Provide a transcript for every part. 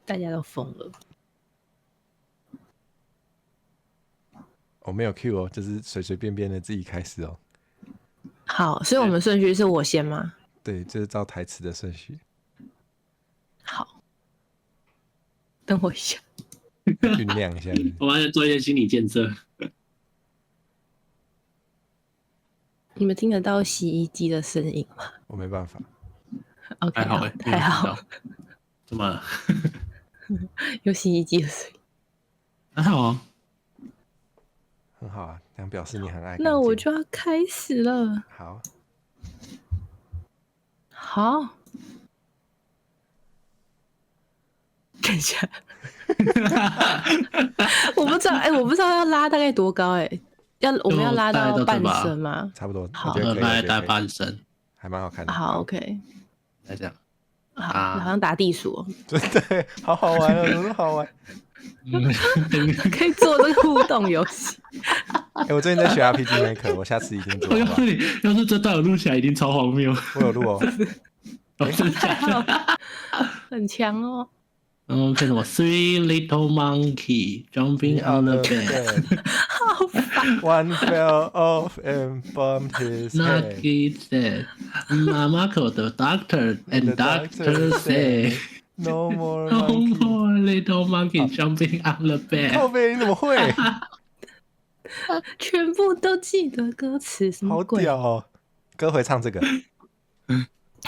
大家都疯了。我没有 Q 哦，就是随随便便的自己开始哦。好，所以我们顺序是我先吗？对，就是照台词的顺序。好，等我一下，酝酿一下。我们要做一些心理建设。你们听得到洗衣机的声音吗？我没办法。OK，还好还好，怎么了？有洗衣机的声音，还好啊，很好啊，这样表示你很爱。那我就要开始了。好，好，等一下，我不知道，我不知道要拉大概多高，我们要拉到半身吗？差不多，好，拉大概半身，还蛮好看的。好 ，OK， 来这样，好像打地鼠哦，对，好好玩哦，怎么好玩？可以做这个互动游戏。我最近在学 RPG Maker， 我下次一定做。我告诉你，要是这段有录起来，一定超荒谬。我有录哦，真的假的？很强哦。然后看什么 Three little monkey jumping on the bed， 好烦。One fell off and bumped his head. Nugget said, "Mama called the doctor, and doctor said, No more no monkey. more little monkey jumping on the 靠 bed." 北，你怎么会？全部都记得歌词，什么好鬼？屌哦！歌会唱这个，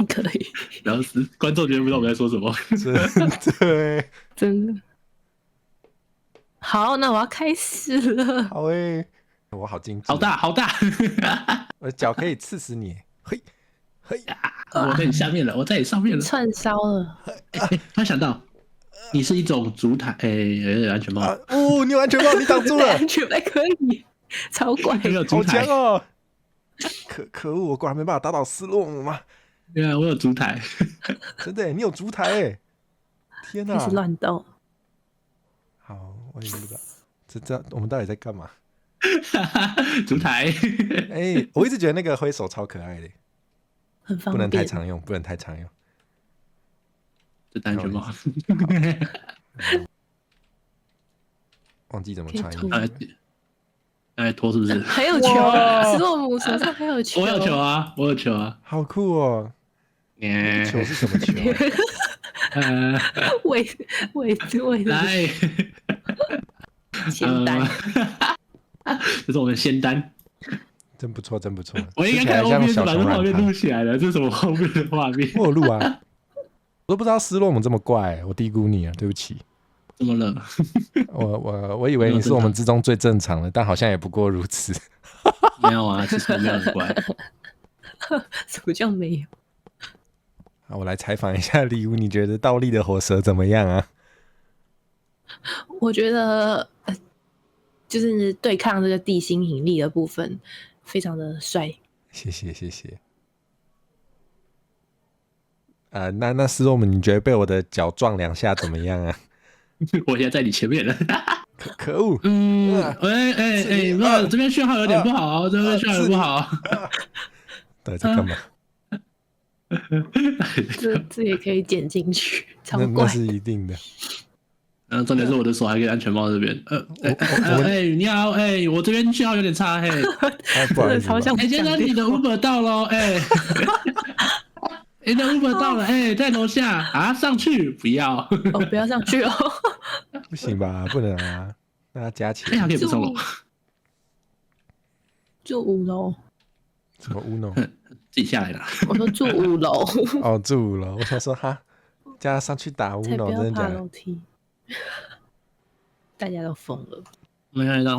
可以，然后是观众绝对不知道我们在说什么。对，真的。好，那我要开始了。好诶，我好精致，好大，好大！我的脚可以刺死你，嘿，嘿，我在你下面了，我在你上面了。串烧了。突然想到，你是一种烛台，有安全帽。哦，你有安全帽，你挡住了。安全帽可以，超怪，好强哦！可恶，我果然没办法打倒斯洛姆吗？对啊，我有烛台。真的，你有烛台哎！天哪，开始乱斗。好，我也不知道，这我们到底在干嘛？烛台。我一直觉得那个挥手超可爱的，很方便，不能太常用，不能太常用。这戴安全帽。忘记怎么穿衣服。脱是不是？还有球，斯洛姆手上还有球。我有球啊，我有球啊，好酷哦！球是什么球？喂，来，仙丹，这是我们仙丹，真不错，真不错。我应该看后面就把这画面录起来了，这是什么后面的画面？我有录啊，我都不知道斯洛姆这么怪，我低估你了，对不起。怎么了？我以为你是我们之中最正常的，但好像也不过如此。没有啊，其实没有很怪。什么叫没有？好，我来采访一下礼物，你觉得倒立的火蛇怎么样啊？我觉得就是对抗这个地心引力的部分非常的帅。谢谢。那斯洛姆，你觉得被我的脚撞2下怎么样啊？我现在在你前面了。可恶！这边讯号有点不好，这边讯号有点不好。到底在干嘛？这也可以剪进去，超怪。那是一定的。然后重点是我的手还跟安全帽这边。你好，我这边讯号有点差，不好意思，超像。先生，你的 Uber 到了，你的 Uber 到了，在楼下啊，上去不要。不要上去哦。不行吧？不能啊，那要加钱。可以不上楼。住5楼。什么乌弄？自己下来了。我说住5楼。哦，住5楼。我想说哈，叫他上去打乌弄，真的假的？大家都疯了。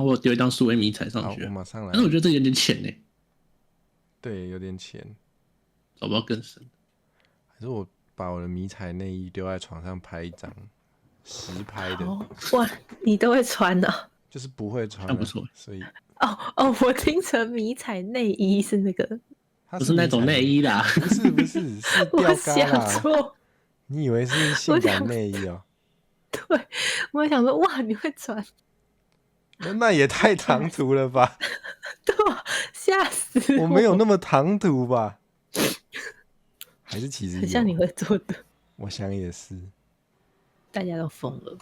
我丢一张数位迷彩上去，我马上来。但是我觉得这有点浅呢。对，有点浅。找不到更深。还是我把我的迷彩内衣丢在床上拍一张实拍的。哇，你都会穿的？就是不会穿，不错。所以我听成迷彩内衣是那个，不是那种内衣啦，不是，是吊嘎啦。你以为是性感内衣哦？对，我想说，哇，你会穿？那也太唐突了吧！对啊，吓死我！我没有那么唐突吧？还是其实很像你会做的。我想也是。大家都疯了。